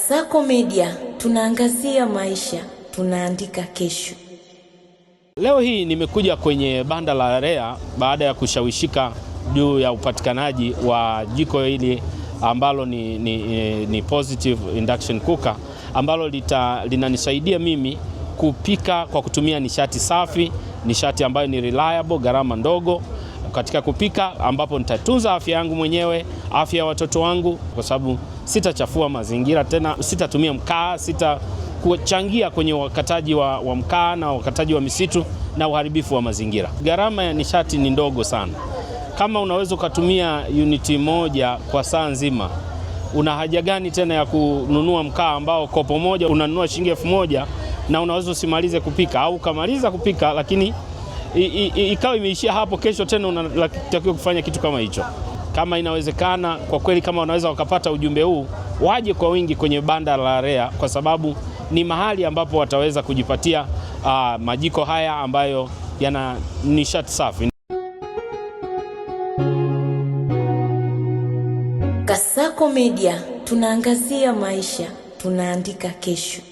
Kasako Media, tunaangazia maisha, tunaandika kesho. Leo hii nimekuja kwenye banda la REA baada ya kushawishika juu ya upatikanaji wa jiko hili ambalo ni positive induction cooker ambalo linanisaidia mimi kupika kwa kutumia nishati safi, nishati ambayo ni reliable, gharama ndogo katika kupika, ambapo nitatunza afya yangu mwenyewe, afya ya watoto wangu, kwa sababu sitachafua mazingira tena, sitatumia mkaa, sitakuchangia kwenye wakataji wa mkaa na wakataji wa misitu na uharibifu wa mazingira. Gharama ya nishati ni ndogo sana. Kama unaweza ukatumia uniti moja kwa saa nzima, una haja gani tena ya kununua mkaa ambao kopo moja unanunua shilingi 1000 na unaweza usimalize kupika, au kamaliza kupika lakini ikawa imeishia hapo, kesho tena unatakiwa kufanya kitu kama hicho. Kama inawezekana, kwa kweli, kama wanaweza wakapata ujumbe huu, waje kwa wingi kwenye banda la REA, kwa sababu ni mahali ambapo wataweza kujipatia majiko haya ambayo yana nishati safi. Kasako Media, tunaangazia maisha, tunaandika kesho.